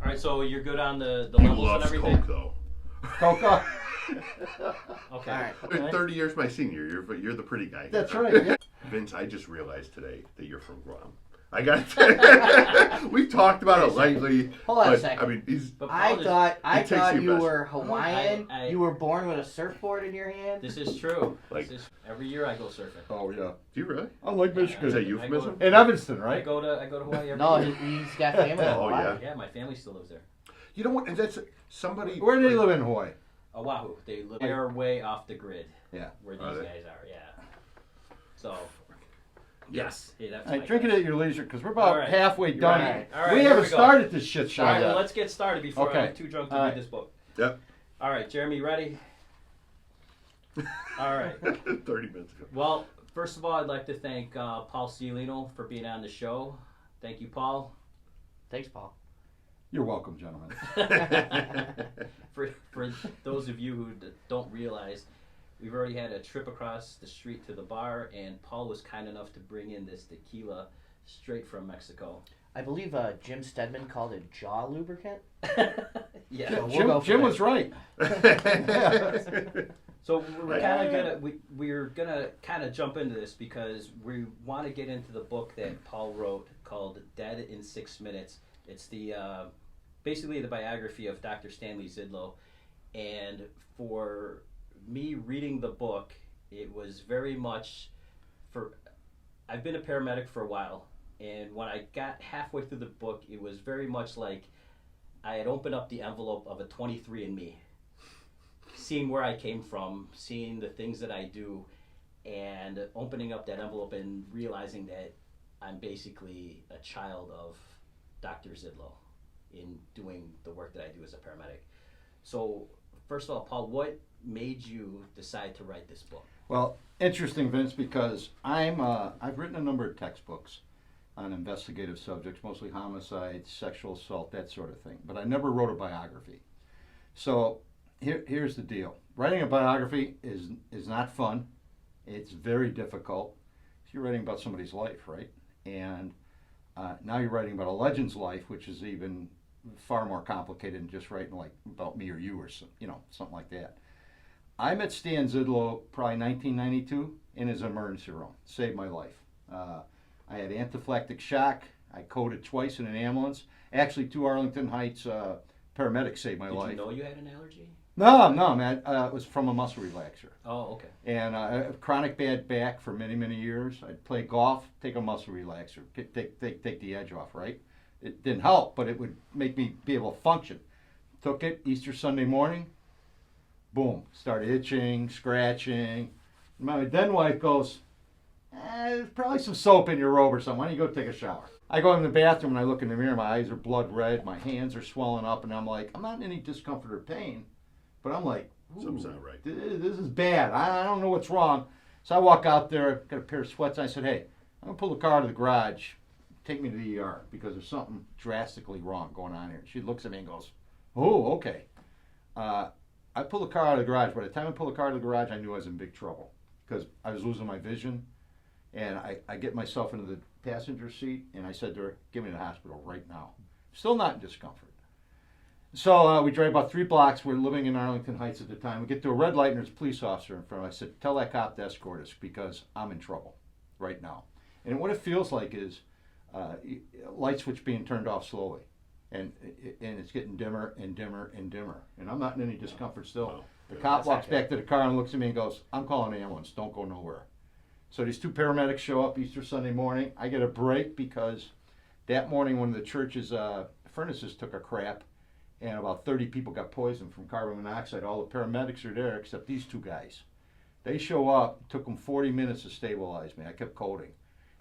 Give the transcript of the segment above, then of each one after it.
All right, so you're good on the He levels and loves everything? Coke, though. Coca. Okay. All right. You're 30 years my senior. You're the pretty guy. That's right. Yeah. Vince, I just realized today that you're from Guam. I got we talked about it lightly. Hold on a but, second. I mean, he's But I Paul, thought you you best. were Hawaiian. I- You were born with a surfboard in your hand. this is true. Like- Every year I go surfing. Oh yeah. do you really? I like Is that Michigan. euphemism? In Evanston, I right? go to Hawaii every No, year. he's got family in Oh, Hawaii. yeah. Yeah, my family still lives there. You know what? And that's somebody. Where do they live in Hawaii? Oahu. They're way off the grid. Yeah. Where these Are they? guys are. Yeah. So. Yes. Hey, that's All right, my drink it guess. at your leisure because we're about All right. halfway You're done. right. All right, we here haven't we go. started this shit show All right, yet. well, let's get started before Okay. I'm too drunk to All read right. this book. Yep. All right, Jeremy, you ready? All right. 30 minutes ago. Well, first of all, I'd like to thank Paul Ciolino for being on the show. Thank you, Paul. Thanks, Paul. You're welcome, gentlemen. For those of you who don't realize, we've already had a trip across the street to the bar, and Paul was kind enough to bring in this tequila straight from Mexico. I believe Jim Stedman called it jaw lubricant. Yeah. So we'll Jim, go for Jim that. was right. So we're kind of gonna we're gonna kind of jump into this because we want to get into the book that Paul wrote called "Dead in 6 Minutes." It's the basically the biography of Dr. Stanley Zydlo, and for me reading the book, it was very much for. I've been a paramedic for a while, and when I got halfway through the book, it was very much like I had opened up the envelope of a 23andMe. Seeing where I came from, seeing the things that I do, and opening up that envelope and realizing that I'm basically a child of Dr. Zydlo in doing the work that I do as a paramedic. So, first of all, Paul, what made you decide to write this book? Well, interesting, Vince, because I've written a number of textbooks on investigative subjects, mostly homicide, sexual assault, that sort of thing. But I never wrote a biography. So here's the deal. Writing a biography is not fun. It's very difficult. You're writing about somebody's life, right? And now you're writing about a legend's life, which is even far more complicated than just writing like about me or you or something like that. I met Stan Zydlo probably 1992 in his emergency room. Saved my life. I had anaphylactic shock. I coded twice in an ambulance. Actually, 2 Arlington Heights paramedics saved my life. Did you know you had an allergy? No, man. It was from a muscle relaxer. Oh, okay. And chronic bad back for many, many years. I'd play golf, take a muscle relaxer, take the edge off, right? It didn't help, but it would make me be able to function. Took it Easter Sunday morning, boom, started itching, scratching. My then wife goes, there's probably some soap in your robe or something. Why don't you go take a shower? I go in the bathroom and I look in the mirror. My eyes are blood red. My hands are swelling up. And I'm like, I'm not in any discomfort or pain. But I'm like, Something's not right. This is bad. I don't know what's wrong. So I walk out there, got a pair of sweats. And I said, hey, I'm going to pull the car out of the garage. Take me to the ER because there's something drastically wrong going on here. She looks at me and goes, oh, okay. I pull the car out of the garage. By the time I pull the car out of the garage, I knew I was in big trouble because I was losing my vision. And I get myself into the passenger seat, and I said to her, get me to the hospital right now. Still not in discomfort. So we drive about 3 blocks. We're living in Arlington Heights at the time. We get to a red light, and there's a police officer in front of us. I said, tell that cop to escort us because I'm in trouble right now. And what it feels like is light switch being turned off slowly. And it's getting dimmer and dimmer and dimmer. And I'm not in any discomfort still. Wow. The cop That's walks okay. back to the car and looks at me and goes, I'm calling an ambulance. Don't go nowhere. So these 2 paramedics show up Easter Sunday morning. I get a break because that morning one of the church's furnaces took a crap and about 30 people got poisoned from carbon monoxide. All the paramedics are there except these 2 guys. They show up. It took them 40 minutes to stabilize me. I kept coding.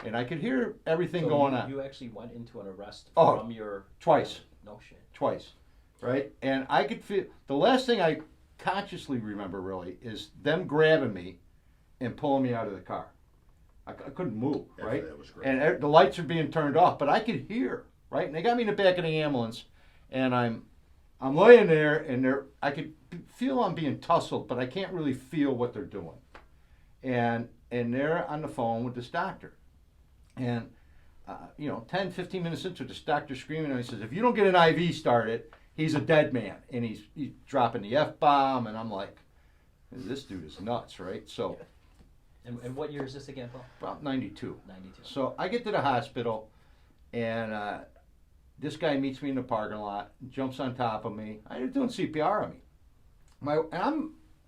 And I could hear everything So going on. You actually went into an arrest Oh, from your... twice. No shit. Twice, right? And I could feel, the last thing I consciously remember really is them grabbing me and pulling me out of the car. I couldn't move, right? That was great. And the lights are being turned off, but I could hear, right? And they got me in the back of the ambulance, and I'm laying there, and I could feel I'm being tussled, but I can't really feel what they're doing. And they're on the phone with this doctor. And 10, 15 minutes into this doctor screaming, and he says, if you don't get an IV started, he's a dead man. And he's dropping the F-bomb, and I'm like, this dude is nuts, right? So, And what year is this again, Paul? about 92. 92. So I get to the hospital, and this guy meets me in the parking lot, jumps on top of me. I'm doing CPR on me.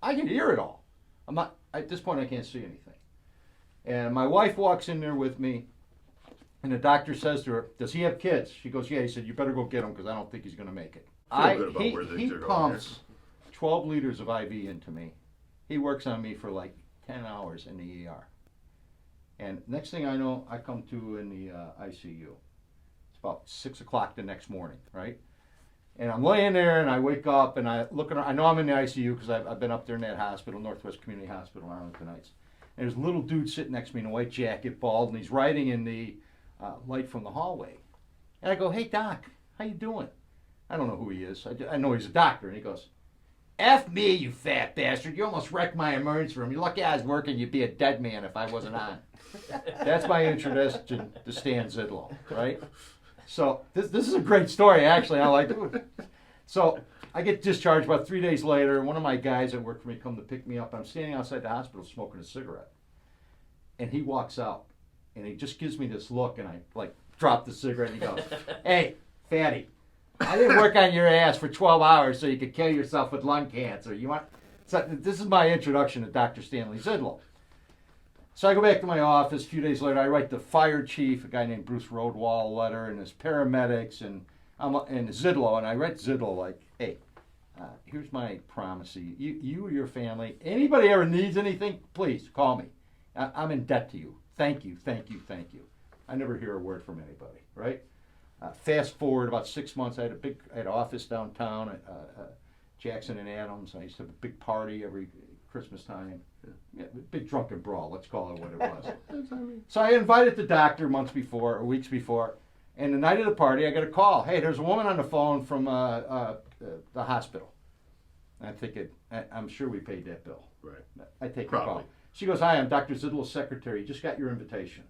I can hear it all. I'm not, at this point, I can't see anything. And my wife walks in there with me, and the doctor says to her, does he have kids? She goes, yeah. He said, you better go get him because I don't think he's going to make it. Feel good about where He things are going pumps 12 liters of IV into me. He works on me for like 10 hours in the ER. And next thing I know, I come to in the ICU. It's about 6 o'clock the next morning, right? And I'm laying there, and I wake up, and I look around. I know I'm in the ICU because I've been up there in that hospital, Northwest Community Hospital, Arlington Heights. And there's a little dude sitting next to me in a white jacket, bald, and he's writing in the light from the hallway. And I go, hey, Doc, how you doing? I don't know who he is. I know he's a doctor. And he goes, F me, you fat bastard. You almost wrecked my emergency room. You're lucky I was working. You'd be a dead man if I wasn't on. That's my introduction to Stan Zydlo, right? So this is a great story, actually. I like it. So I get discharged about 3 days later. One of my guys that worked for me come to pick me up. I'm standing outside the hospital smoking a cigarette. And he walks out, and he just gives me this look, and I, like, drop the cigarette, and he goes, hey, fatty, I didn't work on your ass for 12 hours so you could kill yourself with lung cancer. You want? So this is my introduction to Dr. Stanley Zydlo. So I go back to my office. A few days later, I write the fire chief, a guy named Bruce Roadwall, a letter, and his paramedics, and Zydlo. And I write Zydlo like, hey, here's my promise to you. You or your family, anybody ever needs anything, please call me. I'm in debt to you. Thank you, thank you, thank you. I never hear a word from anybody, right? Fast forward about 6 months, I had an office downtown at Jackson and Adams. I used to have a big party every Christmas time. Yeah, big drunken brawl, let's call it what it was. So I invited the doctor months before, or weeks before, and the night of the party, I got a call. Hey, there's a woman on the phone from the hospital. And I think I'm sure we paid that bill. Right. I take the Probably. call. She goes, hi, I'm Dr. Zydlo's secretary. Just got your invitation.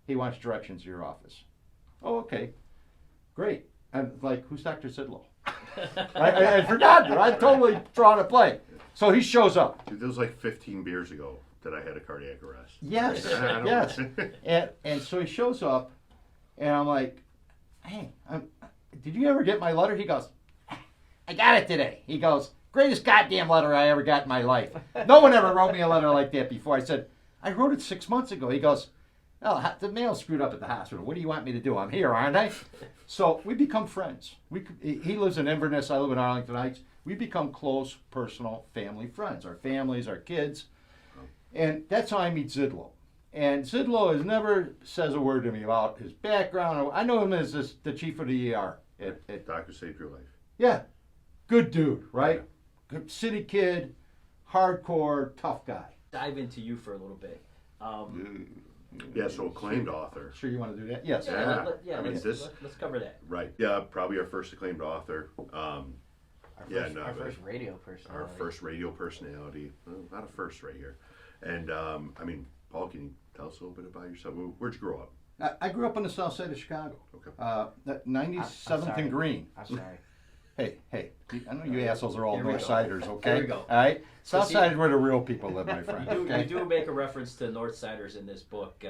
He wants directions to your office. Oh, okay. Great. I'm like, who's Dr. Zydlo? I forgot her. I totally drawn a play. So he shows up. Dude, that was like 15 beers ago that I had a cardiac arrest. Yes, I don't yes. And so he shows up, and I'm like, hey, did you ever get my letter? He goes, I got it today. He goes, greatest goddamn letter I ever got in my life. No one ever wrote me a letter like that before. I said, I wrote it 6 months ago. He goes, oh, the mail screwed up at the hospital. What do you want me to do? I'm here, aren't I? So we become friends. He lives in Inverness. I live in Arlington Heights. We become close, personal, family friends. Our families, our kids. And that's how I meet Zydlo. And Zydlo has never says a word to me about his background. I know him as the chief of the ER. Doctor saved your life. Yeah. Good dude, right? Good city kid, hardcore, tough guy. Dive into you for a little bit. Yeah, so acclaimed author. Sure you want to do that? Yes. Yeah. I mean, let's cover that. Right. Yeah, probably our first acclaimed author. Our Our first radio personality. Our first radio personality. Well, not a first right here. And, I mean, Paul, can you tell us a little bit about yourself? Where'd you grow up? I grew up on the south side of Chicago. Okay. 97th and Green. I'm sorry. Hey, I know you assholes are all Northsiders, okay? Here we go. All right? South see- side is where the real people live, my friend. You do make a reference to Northsiders in this book.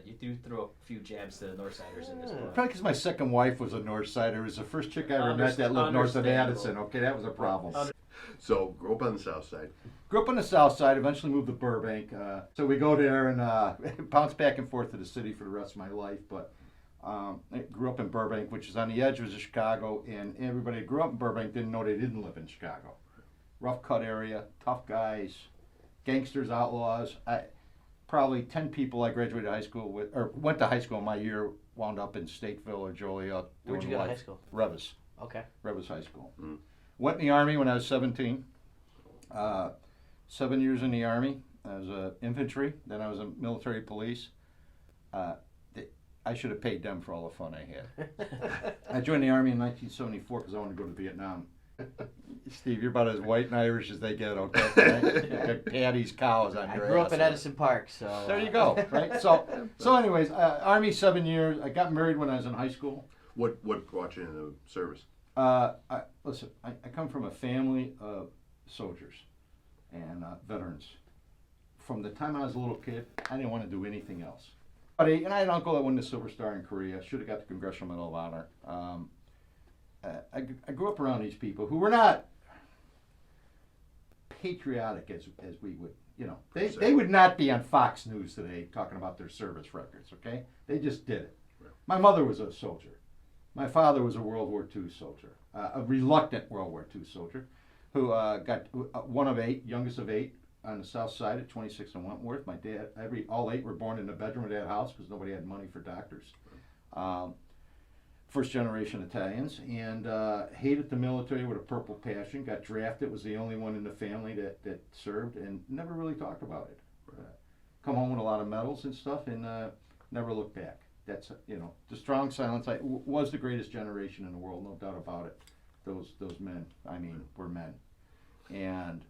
You do throw a few jabs to the Northsiders in this book. Probably because my second wife was a Northsider. It was the first chick I ever met that lived north of Understandable. Addison. Okay, that was a problem. So, grew up on the south side. Grew up on the south side, eventually moved to Burbank. So we go there and bounce back and forth to the city for the rest of my life. But I grew up in Burbank, which is on the edge of Chicago, and everybody who grew up in Burbank didn't know they didn't live in Chicago. Rough cut area, tough guys, gangsters, outlaws. Probably 10 people I graduated high school with, or went to high school in my year, wound up in Stateville or Joliet. Where'd you doing go to life. high school? Revis. Okay. Revis High School. Mm. Went in the Army when I was 17. 7 years in the Army. I was infantry. Then I was in military police. I should have paid them for all the fun I had. I joined the Army in 1974 because I wanted to go to Vietnam. Steve, you're about as white and Irish as they get, okay? Right? Got Patty's cows on I your grew up ass. in Edison Park, so. There you go, right? So anyways, Army 7 years. I got married when I was in high school. What brought you into the service? Listen, I come from a family of soldiers and veterans. From the time I was a little kid, I didn't want to do anything else. And I had an uncle that won the Silver Star in Korea. Should have got the Congressional Medal of Honor. I grew up around these people who were not patriotic as we would, they would not be on Fox News today talking about their service records, okay? They just did it. Right. My mother was a soldier. My father was a World War II soldier, a reluctant World War II soldier, who got one of 8, youngest of 8, on the south side at 26 and Wentworth. My dad, all 8 were born in the bedroom of that house because nobody had money for doctors. First generation Italians, and hated the military with a purple passion. Got drafted, was the only one in the family that served, and never really talked about it. Come home with a lot of medals and stuff, and never looked back. That's the strong silence. Was the greatest generation in the world, no doubt about it. Those men, I mean, were men, and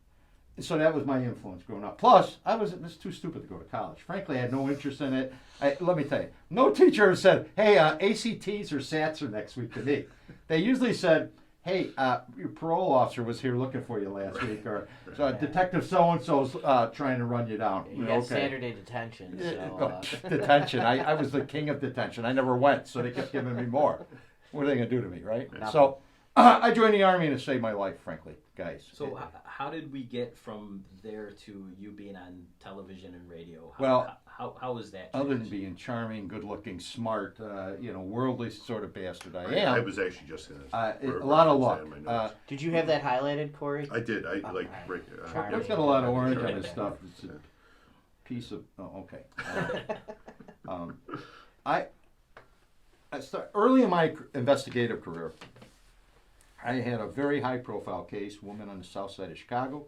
so that was my influence growing up. Plus, I was too stupid to go to college. Frankly, I had no interest in it. Let me tell you, no teacher ever said, "Hey, ACTs or SATs are next week" to me. They usually said, "Hey, your parole officer was here looking for you last week," or so Detective so-and-so's trying to run you down. You got standard day detention. So, detention. I was the king of detention. I never went, so they kept giving me more. What are they going to do to me, right? Nothing. So I joined the Army and it saved my life, frankly, guys. So how did we get from there to you being on television and radio? How was that? Other than being charming, good-looking, smart, worldly sort of bastard I am. I was actually just going a lot of luck. Did you have that highlighted, Corey? I did. I like. I've got a lot of orange on this stuff. It's a piece of. Oh, okay. I start early in my investigative career. I had a very high-profile case. Woman on the south side of Chicago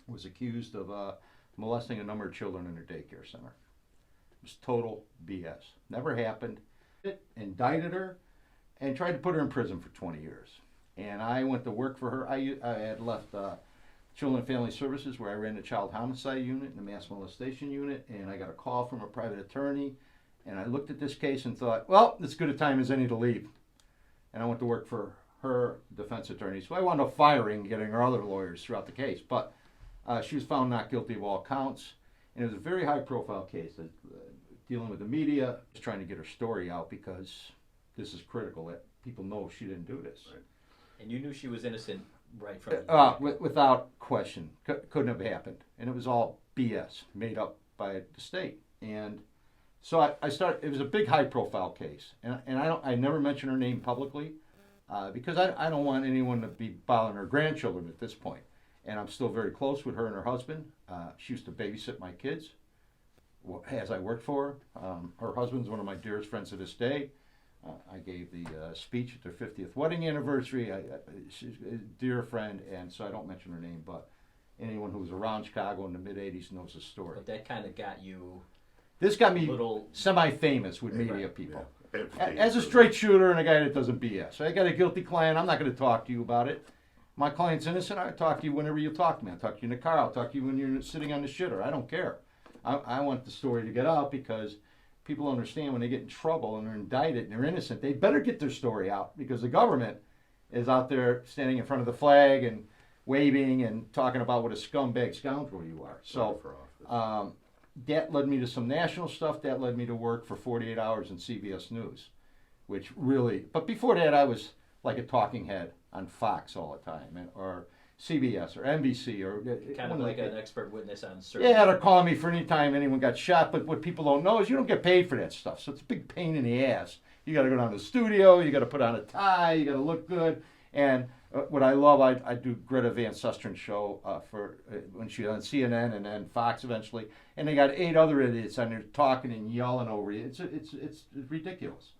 was accused of molesting a number of children in her daycare center. It was total BS. Never happened. Indicted her and tried to put her in prison for 20 years. And I went to work for her. I had left Children and Family Services, where I ran the child homicide unit and the mass molestation unit, and I got a call from a private attorney, and I looked at this case and thought, well, it's as good a time as any to leave. And I went to work for her defense attorney. So I wound up firing and getting her other lawyers throughout the case. But she was found not guilty of all counts. And it was a very high-profile case, dealing with the media, just trying to get her story out because this is critical that people know she didn't do this. Right. And you knew she was innocent right from the without question. Couldn't have happened. And it was all BS, made up by the state. And so I started, it was a big high-profile case. And I never mention her name publicly. Because I don't want anyone to be bothering her grandchildren at this point. And I'm still very close with her and her husband. She used to babysit my kids as I worked for her. Her husband's one of my dearest friends to this day. I gave the speech at their 50th wedding anniversary. She's a dear friend, and so I don't mention her name, but anyone who was around Chicago in the mid-'80s knows the story. But that kind of got you... This got me semi-famous with media people. Yeah. As a straight shooter and a guy that doesn't BS. I got a guilty client. I'm not going to talk to you about it. My client's innocent. I'll talk to you whenever you talk to me. I'll talk to you in the car. I'll talk to you when you're sitting on the shitter. I don't care. I want the story to get out because people understand when they get in trouble and they're indicted and they're innocent, they better get their story out because the government is out there standing in front of the flag and waving and talking about what a scumbag scoundrel you are. So that led me to some national stuff. That led me to work for 48 Hours in CBS News, which really, but before that I was like a talking head on Fox all the time, or CBS or NBC, or kind of like an expert witness on certain... Yeah, they're calling me for any time anyone got shot, but what people don't know is you don't get paid for that stuff, so it's a big pain in the ass. You got to go down to the studio, you got to put on a tie, you got to look good, and what I love, I do Greta Van Susteren show for when she was on CNN and then Fox eventually, and they got 8 other idiots on there talking and yelling over you. It's ridiculous.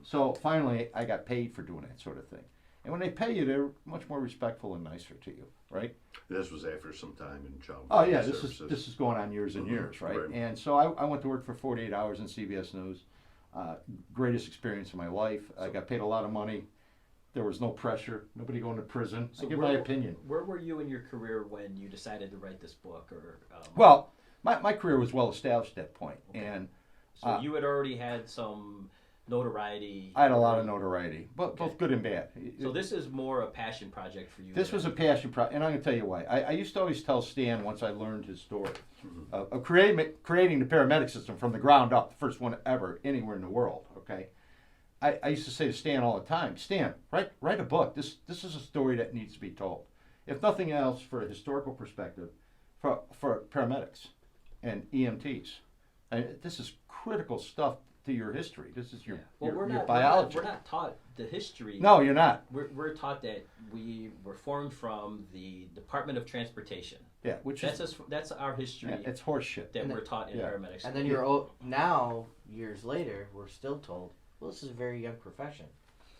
So finally, I got paid for doing that sort of thing. And when they pay you, they're much more respectful and nicer to you, right? This was after some time in child. Oh yeah, this is going on years and years, right? Right. And so I went to work for 48 Hours in CBS News. Greatest experience of my life. I got paid a lot of money. There was no pressure. Nobody going to prison. So I give my opinion. Where were you in your career when you decided to write this book? Or Well, my career was well established at that point, Okay. and so you had already had some notoriety. I had a lot of notoriety, but Okay. both good and bad. So this is more a passion project for you. This was a passion project, and I'm going to tell you why. I used to always tell Stan once I learned his story of creating the paramedic system from the ground up, the first one ever anywhere in the world. Okay, I used to say to Stan all the time, Stan, write a book. This is a story that needs to be told. If nothing else, for a historical perspective, for paramedics and EMTs, and this is critical stuff to your history. This is your biology. We're not taught the history. No, you're not. We're taught that we were formed from the Department of Transportation. Yeah, which That's our history. Yeah, it's horseshit. That we're taught in paramedics. And then now, years later, we're still told, well, this is a very young profession.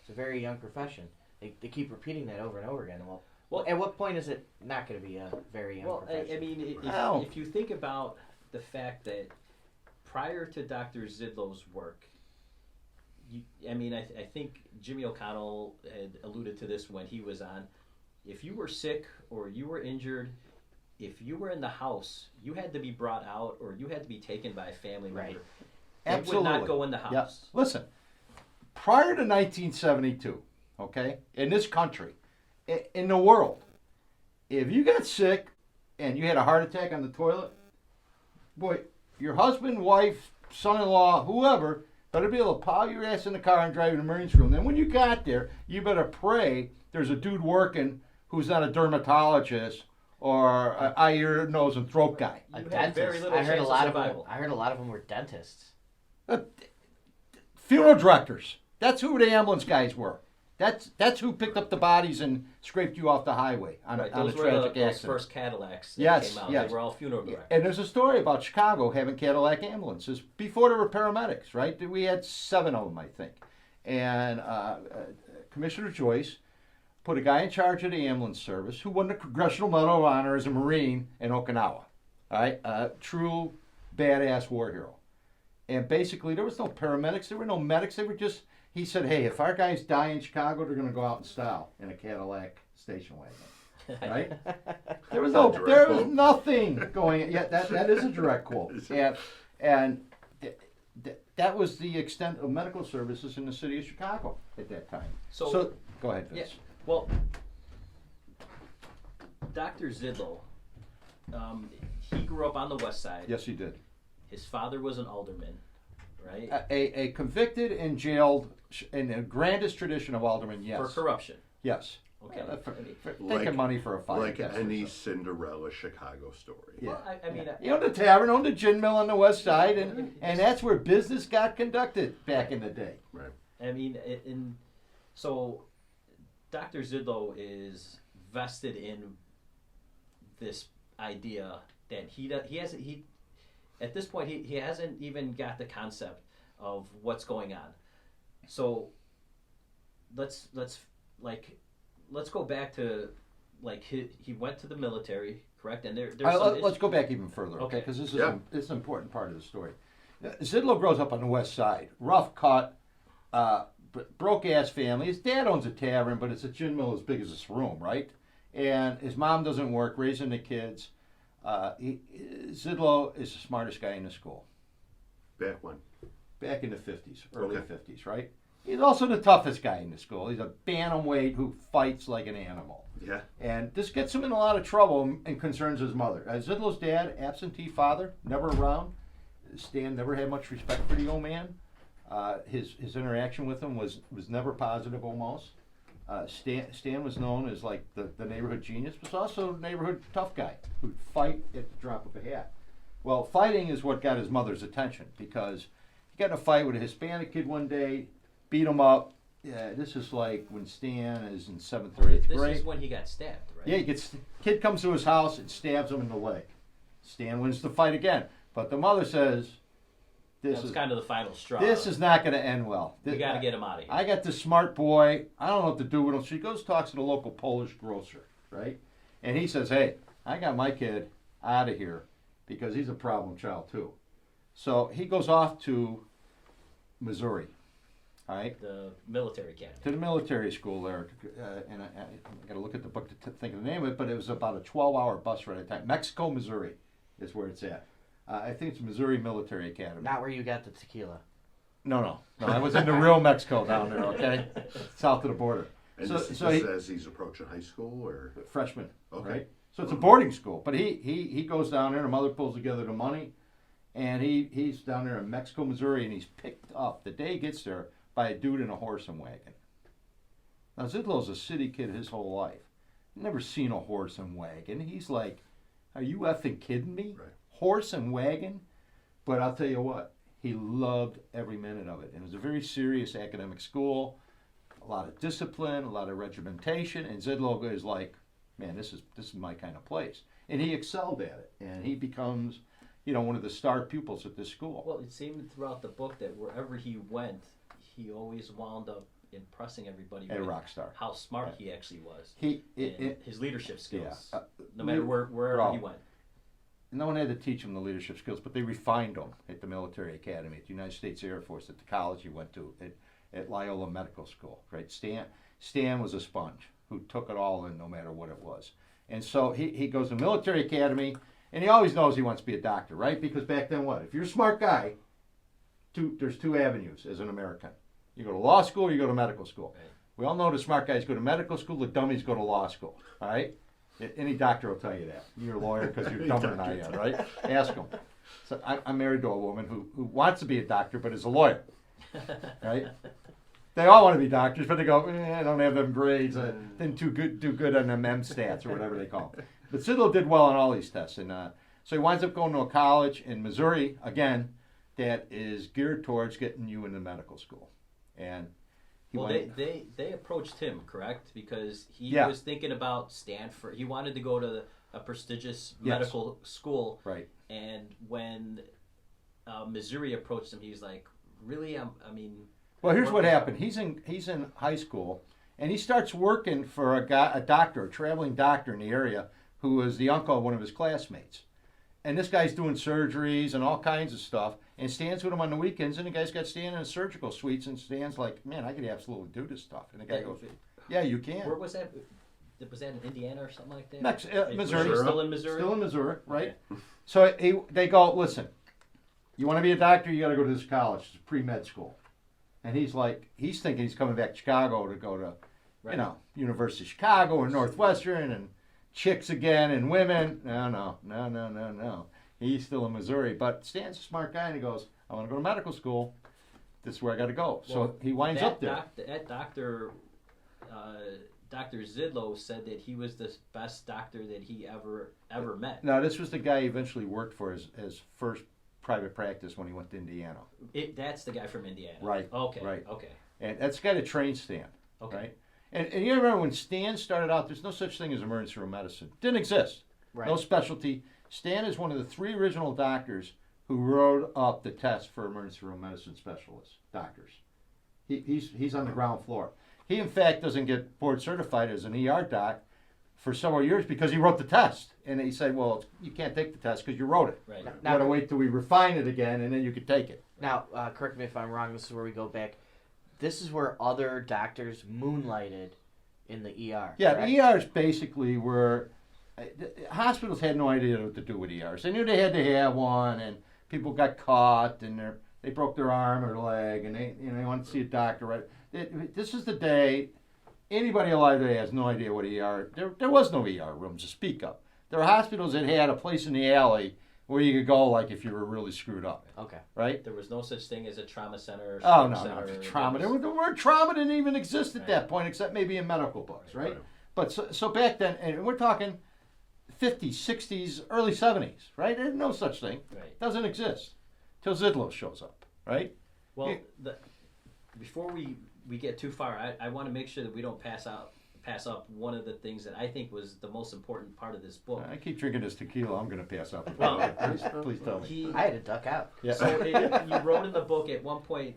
It's a very young profession. They keep repeating that over and over again. Well, at what point is it not going to be a very young profession? I mean, if you think about the fact that prior to Dr. Zydlo's work, I think Jimmy O'Connell had alluded to this when he was on. If you were sick or you were injured, if you were in the house, you had to be brought out or you had to be taken by a family member. Right. They Absolutely. would not go in the house. Yeah. Listen, prior to 1972, okay, in this country, in the world, if you got sick and you had a heart attack on the toilet, boy, your husband, wife, son-in-law, whoever, better be able to pile your ass in the car and drive you to the emergency room. Then when you got there, you better pray there's a dude working who's not a dermatologist or an eye, ear, nose, and throat guy. You A had very dentist. little I heard chance a lot of of them. survival. I heard a lot of them were dentists. Funeral directors. That's who the ambulance guys were. That's who picked up the bodies and scraped you off the highway on a Those were tragic those accident. first Cadillacs that Yes, came out. yes. They were all funeral directors. And there's a story about Chicago having Cadillac ambulances before there were paramedics, right? We had 7 of them, I think. And Commissioner Joyce put a guy in charge of the ambulance service who won the Congressional Medal of Honor as a Marine in Okinawa. All right? True badass war hero. And basically, there was no paramedics. There were no medics. They were just, he said, hey, if our guys die in Chicago, they're going to go out in style in a Cadillac station wagon. Right? There was nothing going. Yeah, that is a direct quote. And that was the extent of medical services in the city of Chicago at that time. So go ahead, Vince. Yeah, well, Dr. Zydlo, he grew up on the west side. Yes, he did. His father was an alderman, right? A convicted and jailed in the grandest tradition of aldermen. Yes. For corruption. Yes. Okay. For taking money for a fight. Like that's any for sure. Cinderella Chicago story. Yeah. Well, I mean, He owned a tavern, owned a gin mill on the west side, and that's where business got conducted back in the day. Right. I mean, so Dr. Zydlo is vested in this idea that at this point he hasn't even got the concept of what's going on. So let's go back to he went to the military, correct? And let's go back even further, okay? Because this is an important part of the story. Zydlo grows up on the west side, rough cut, broke ass family. His dad owns a tavern, but it's a gin mill as big as this room, right? And his mom doesn't work, raising the kids. Zydlo is the smartest guy in the school. Back when? Back in the 50s, early 50s, right? He's also the toughest guy in the school. He's a bantamweight who fights like an animal. Yeah. And this gets him in a lot of trouble and concerns his mother. Zydlo's dad, absentee father, never around. Stan never had much respect for the old man. His interaction with him was never positive almost. Stan was known as like the neighborhood genius, but also the neighborhood tough guy who'd fight at the drop of a hat. Well, fighting is what got his mother's attention because he got in a fight with a Hispanic kid one day, beat him up. Yeah, this is like when Stan is in 7th or 8th grade. This is when he got stabbed, right? Yeah, kid comes to his house and stabs him in the leg. Stan wins the fight again, but the mother says, That was kind of the final straw. This is not going to end well. We got to get him out of here. I got this smart boy. I don't know what to do with him. She goes talks to the local Polish grocer, right? And he says, hey, I got my kid out of here because he's a problem child too. So he goes off to Missouri. All right. The military academy. To the military school there, and I got to look at the book to think of the name of it, but it was about a 12-hour bus ride at the time. Mexico, Missouri is where it's at. I think it's Missouri Military Academy. Not where you got the tequila. No. I was in the real Mexico down there, okay? South of the border. And So this as he's approaching high school, or? Freshman, Okay. right? So it's a boarding school, but he goes down there, and the mother pulls together the money, and he's down there in Mexico, Missouri, and he's picked up the day he gets there by a dude in a horse and wagon. Now Zydlo's a city kid his whole life. Never seen a horse and wagon. He's like, are you effing kidding me? Right. Horse and wagon? But I'll tell you what, he loved every minute of it. And it was a very serious academic school, a lot of discipline, a lot of regimentation, and Zydlo is like, man, this is my kind of place. And he excelled at it, and he becomes, one of the star pupils at this school. Well, it seemed throughout the book that wherever he went, he always wound up impressing everybody A with rock star. how smart he actually was. His leadership skills, Yeah. no matter wherever he went. No one had to teach him the leadership skills, but they refined them at the military academy, at the United States Air Force, at the college he went to, at Loyola Medical School, right? Stan was a sponge who took it all in no matter what it was. And so he goes to military academy, and he always knows he wants to be a doctor, right? Because back then what? If you're a smart guy, there's two avenues as an American. You go to law school or you go to medical school. Right. We all know the smart guys go to medical school, the dummies go to law school, all right? Any doctor will tell you that. You're a lawyer because you're dumber than I am, right? Ask them. So I'm married to a woman who wants to be a doctor but is a lawyer, right? They all want to be doctors, but they go, I don't have them grades. Didn't do good on them stats or whatever they call them. But Zydlo did well on all these tests, and so he winds up going to a college in Missouri again that is geared towards getting you into medical school, and. They approached him, correct? Because he was thinking about Stanford. He wanted to go to a prestigious medical school. Right. And when Missouri approached him, he was like, "Really? Well, here's what happened. He's in high school, and he starts working for a doctor, a traveling doctor in the area, who was the uncle of one of his classmates. And this guy's doing surgeries and all kinds of stuff, and Stan's with him on the weekends, and the guy's got Stan in surgical suites, and Stan's like, man, I could absolutely do this stuff. And the guy goes, yeah, you can. Where was that? Was that in Indiana or something like that? Missouri. Still in Missouri? Still in Missouri, right? Okay. So they go, listen, you want to be a doctor, you got to go to this college. It's a pre-med school. And he's thinking he's coming back to Chicago to go to, University of Chicago or Northwestern and chicks again and women. No. He's still in Missouri. But Stan's a smart guy, and he goes, I want to go to medical school. This is where I got to go. So he winds up there. Dr. Zydlo said that he was the best doctor that he ever met. No, this was the guy he eventually worked for his first private practice when he went to Indiana. That's the guy from Indiana. Right. Okay. Right. Okay. And that's the guy that trained Stan. Okay. Right. And you remember when Stan started out, there's no such thing as emergency room medicine. Didn't exist. Right. No specialty. Stan is one of the 3 original doctors who wrote up the test for emergency room medicine specialists, doctors. He's on the ground floor. He, in fact, doesn't get board certified as an ER doc for several years because he wrote the test. And he said, well, you can't take the test because you wrote it. Right. You got to wait till we refine it again, and then you can take it. Now, correct me if I'm wrong, this is where we go back. This is where other doctors moonlighted in the ER. Yeah, correct? the ERs basically were... hospitals had no idea what to do with ERs. They knew they had to have one, and people got caught, and they broke their arm or leg, and they wanted to see a doctor. Right? This is the day anybody alive today has no idea what ER. There was no ER rooms to speak of. There were hospitals that had a place in the alley where you could go, like if you were really screwed up. Okay. Right? There was no such thing as a trauma center. Oh no, center, trauma. The word trauma didn't even exist at that point, except maybe in medical books, right? But so back then, and we're talking 50s, 60s, early 70s, right? There's no such thing. Right. Doesn't exist till Zydlo shows up, right? Well, before we get too far, I want to make sure that we don't pass up one of the things that I think was the most important part of this book. I keep drinking this tequila. I'm going to pass up. Well, please tell me. I had to duck out. Yeah. So you wrote in the book at one point,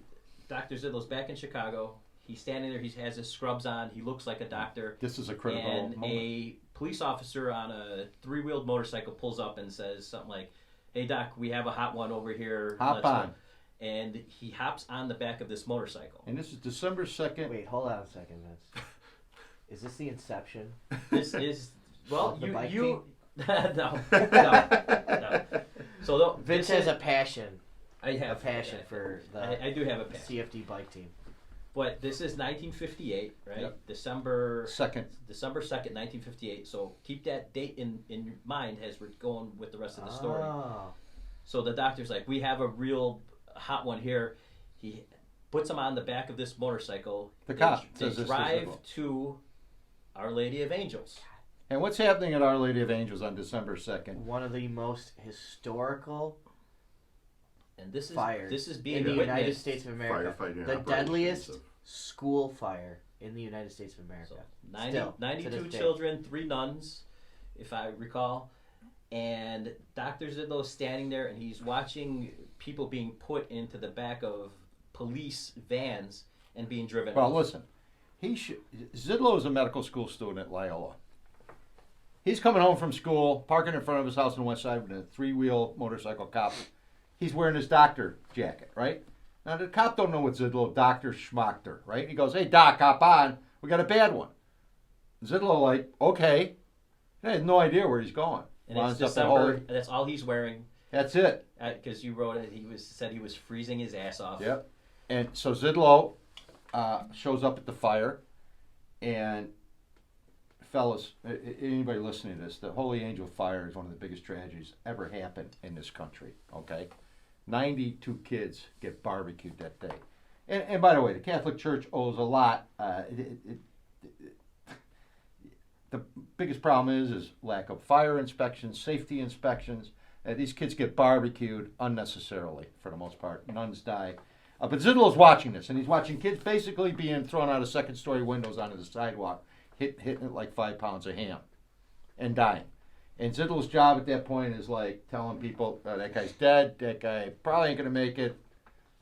Dr. Zydlo's back in Chicago. He's standing there. He has his scrubs on. He looks like a doctor. This is a critical moment. moment. A police officer on a 3-wheeled motorcycle pulls up and says something like, "Hey, Doc, we have a hot one over here. Hop on." and he hops on the back of this motorcycle. And this is December 2nd. Wait, hold on a second, Vince. Is this the inception? This is well, The bike you no. So Vince has a passion. I have a passion for the I do have a passion. CFD bike team. But this is 1958, right? Yep. December 2nd, 2nd. 1958. So keep that date in your mind as we're going with the rest of the story. Oh. So the doctor's like, we have a real hot one here. He puts him on the back of this motorcycle. The cop They says this is drive Zydlo. to Our Lady of Angels. And what's happening at Our Lady of Angels on December 2nd? One of the most historical And this is fires being in the witnessed. United States of America. Firefighting The operations deadliest of- school fire in the United States of America. So Still, to 92 this day. children, 3 nuns, if I recall. And Dr. Zydlo's standing there and he's watching people being put into the back of police vans and being driven Well, off. listen. Zydlo is a medical school student at Loyola. He's coming home from school, parking in front of his house on the west side with a 3-wheel motorcycle cop. He's wearing his doctor jacket, right? Now, the cop don't know what Zydlo, Dr. Schmachter, right? He goes, hey, Doc, hop on. We got a bad one. Zydlo like, okay. He has no idea where he's going. And it's Winds up at December, Holy- and that's all he's wearing. That's it. Because you wrote it, said he was freezing his ass off. Yep. And so Zydlo shows up at the fire, and fellas, anybody listening to this, the Holy Angel Fire is one of the biggest tragedies ever happened in this country, okay? 92 kids get barbecued that day. And by the way, the Catholic Church owes a lot. The biggest problem is lack of fire inspections, safety inspections. These kids get barbecued unnecessarily for the most part. Nuns die. But Zydlo's watching this, and he's watching kids basically being thrown out of second-story windows onto the sidewalk, hitting it like 5 pounds of ham, and dying. And Zydlo's job at that point is like telling people, that guy's dead, that guy probably ain't going to make it,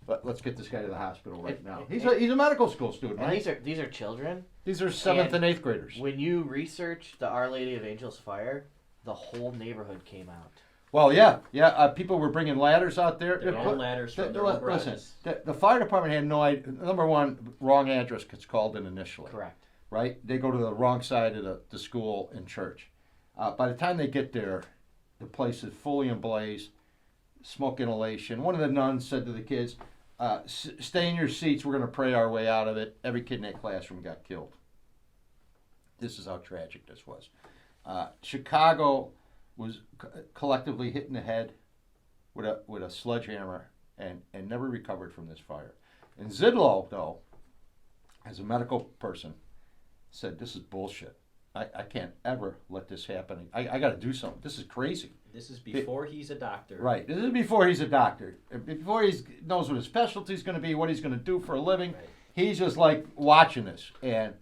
but let's get this guy to the hospital right now. He's a medical school student, And right? these are children. These are 7th and and 8th graders. When you research the Our Lady of Angels fire, the whole neighborhood came out. Well, yeah. People were bringing ladders out there. Their own ladders from their own Listen, garages. the fire department had no idea. Number one, wrong address gets called in initially. Correct. Right? They go to the wrong side of the school and church. By the time they get there, the place is fully ablaze, smoke inhalation. One of the nuns said to the kids, stay in your seats, we're going to pray our way out of it. Every kid in that classroom got killed. This is how tragic this was. Chicago was collectively hit in the head with a sledgehammer and never recovered from this fire. And Zydlo, though, as a medical person, said, this is bullshit. I can't ever let this happen. I got to do something. This is crazy. This is before he's a doctor. Right. This is before he's a doctor. Before he knows what his specialty is going to be, what he's going to do for a living. Right. He's just like watching this. And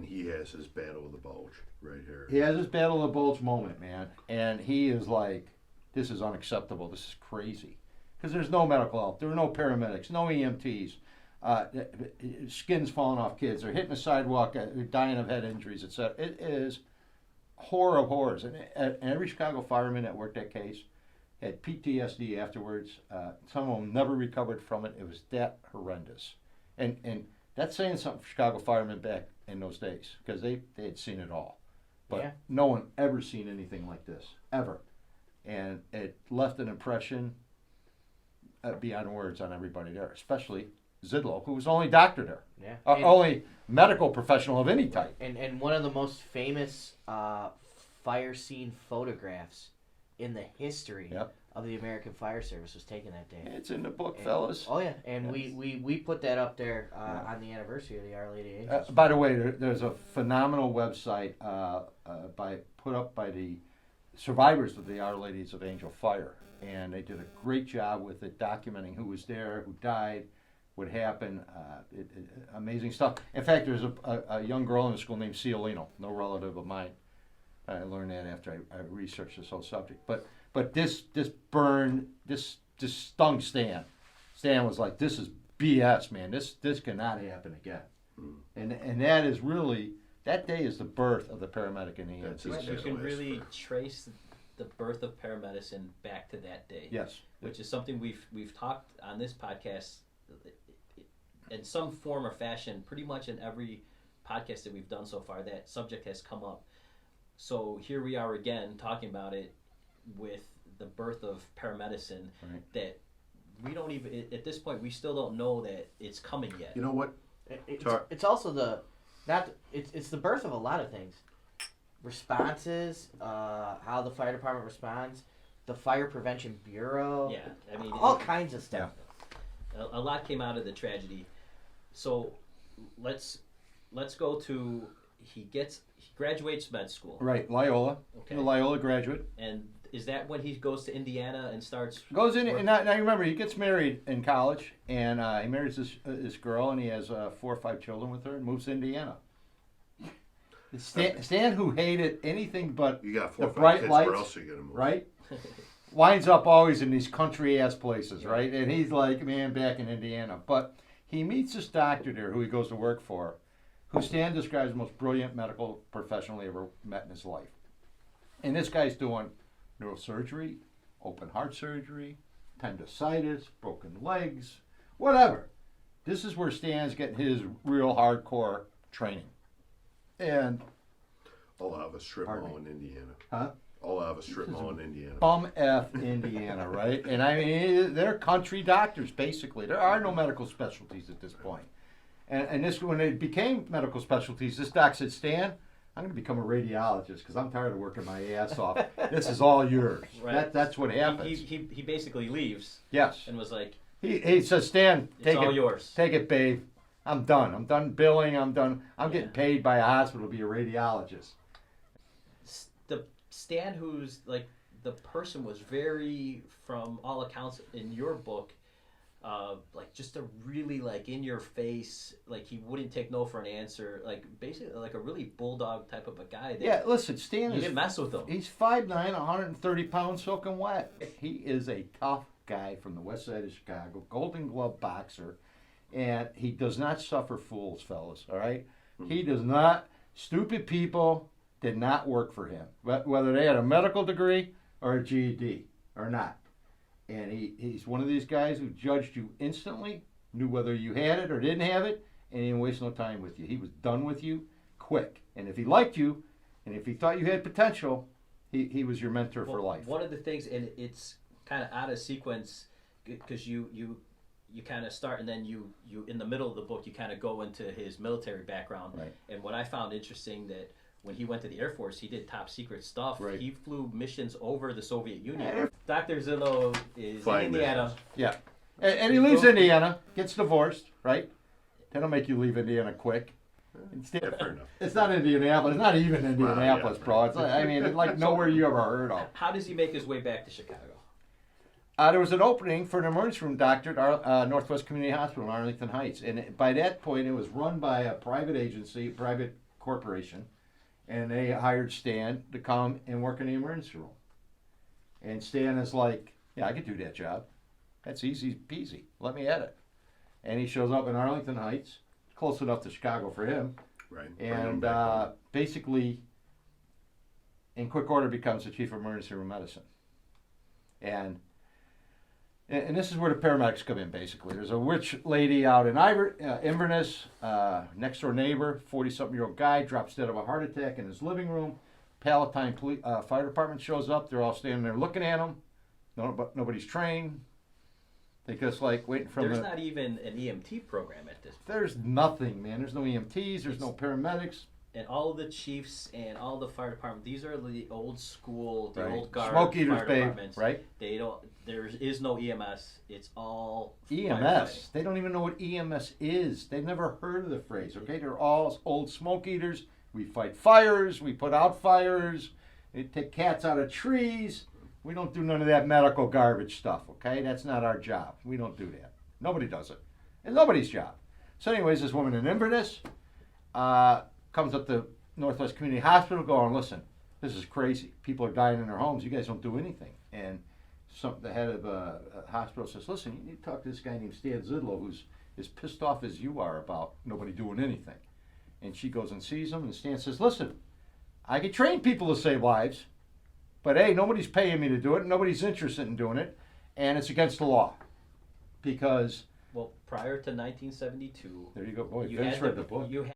he has his battle of the bulge right here. he has his battle of the bulge moment, man. And he is like, this is unacceptable. This is crazy. Because there's no medical help. There are no paramedics, no EMTs. Skin's falling off kids. They're hitting the sidewalk, dying of head injuries, etc. It is horror of horrors. And every Chicago fireman that worked that case had PTSD afterwards. Some of them never recovered from it. It was that horrendous. And that's saying something for Chicago firemen back in those days, because they had seen it all. But Yeah. no one ever seen anything like this, ever. And it left an impression beyond words on everybody there, especially Zydlo, who was the only doctor there. Yeah. Only medical professional of any type. And one of the most famous fire scene photographs in the history Yep. of the American Fire Service was taken that day. It's in the book, And- fellas. Oh yeah, and Yes. we put that up there Yeah. on the anniversary of the Our Lady Angels. By the way, there's a phenomenal website put up by the survivors of the Our Ladies of Angel Fire, and they did a great job with it, documenting who was there, who died, what happened. Amazing stuff. In fact, there's a young girl in the school named Ciolino, no relative of mine. I learned that after I researched this whole subject. But this burned, this stung Stan. Stan was like, this is BS, man. This cannot happen again. And that is really, that day is the birth of the paramedic and the That's EMT. his You can catalyst really for- trace the birth of paramedicine back to that day. Yes. Which is something we've talked on this podcast in some form or fashion, pretty much in every podcast that we've done so far. That subject has come up. So here we are again talking about it with the birth of paramedicine. Right. That we don't even, at this point, we still don't know that it's coming yet. You know what? It's also it's the birth of a lot of things. Responses, how the fire department responds, the Fire Prevention Bureau. Yeah, I mean, all kinds of stuff. A lot came out of the tragedy. So let's go to he graduates med school. Right, Loyola. Okay. He's a Loyola graduate. And is that when he goes to Indiana and starts? Goes in, and now you remember, he gets married in college, and he marries this girl, and he has 4 or 5 children with her, and moves to Indiana. Stan, who hated anything but You got 4 the or 5 bright kids, lights, where else are you going to move? right? Winds up always in these country-ass places, right? And he's like, man, back in Indiana. But he meets this doctor there who he goes to work for, who Stan describes the most brilliant medical professional he ever met in his life. And this guy's doing neurosurgery, open heart surgery, appendicitis, broken legs, whatever. This is where Stan's getting his real hardcore training. And I'll have a strip Pardon mall in Indiana. Huh? I'll have a strip mall in Indiana. bum F Indiana, right? And I mean, they're country doctors, basically. There are no medical specialties at this point. And this, when it became medical specialties, this doc said, Stan, I'm going to become a radiologist because I'm tired of working my ass off. This is all yours. Right. That's what happens. He basically leaves Yes. and was like, He says, Stan, it's take all it. yours. Take it, babe. I'm done. I'm done billing. I'm done. I'm getting paid by a hospital to be a radiologist. The Stan, who's like the person, was very, from all accounts in your book, like just a really like in your face, like he wouldn't take no for an answer, like basically like a really bulldog type of a guy. That Yeah, listen, Stan you is. didn't mess with him. He's 5'9", 130 pounds, soaking wet. He is a tough guy from the west side of Chicago, Golden Glove boxer, and he does not suffer fools, fellas. All right, he does not. Stupid people did not work for him, whether they had a medical degree or a GED or not. And he's one of these guys who judged you instantly, knew whether you had it or didn't have it, and he didn't waste no time with you. He was done with you quick. And if he liked you, and if he thought you had potential, he was your mentor for life. One of the things, and it's kind of out of sequence, because you kind of start, and then you in the middle of the book, you kind of go into his military background. Right. And what I found interesting, that when he went to the Air Force, he did top secret stuff. Right. He flew missions over the Soviet Union. Dr. Zydlo is Flying in Indiana. Yeah. And he leaves Indiana, gets divorced, right? They don't make you leave Indiana quick. Yeah, fair enough. It's not Indianapolis. It's not even Indianapolis, yeah. bro. It's like, I mean, it's like nowhere you ever heard of. How does he make his way back to Chicago? There was an opening for an emergency room doctor at Northwest Community Hospital in Arlington Heights. And by that point, it was run by a private agency, private corporation. And they hired Stan to come and work in the emergency room. And Stan is like, yeah, I could do that job. That's easy peasy. Let me at it. And he shows up in Arlington Heights, close enough to Chicago for him. Right. And basically, in quick order, becomes the chief of emergency room medicine. And this is where the paramedics come in, basically. There's a rich lady out in Inverness, next door neighbor, 40-something-year-old guy, drops dead of a heart attack in his living room. Palatine Fire Department shows up. They're all standing there looking at him. Nobody's trained. They just like waiting for There's not even an EMT program at this point. There's nothing, man. There's no EMTs. There's no paramedics. And all of the chiefs and all the fire department, these are the old school, the Right. old guard Smoke eaters, fire babe. departments. Right? They don't. There is no EMS. It's all EMS. firefighting. They don't even know what EMS is. They've never heard of the phrase. Okay, they're all old smoke eaters. We fight fires. We put out fires. We take cats out of trees. We don't do none of that medical garbage stuff. Okay, that's not our job. We don't do that. Nobody does it. It's nobody's job. So, anyways, this woman in Inverness comes up to Northwest Community Hospital, going, "Listen, this is crazy. People are dying in their homes. You guys don't do anything." And the head of a hospital says, "Listen, you need to talk to this guy named Stan Zydlo, who's as pissed off as you are about nobody doing anything." And she goes and sees him, and Stan says, "Listen, I can train people to save lives, But hey, nobody's paying me to do it. Nobody's interested in doing it, and it's against the law. Because Well, prior to 1972, there you go, boy. you Vince had read the the book. you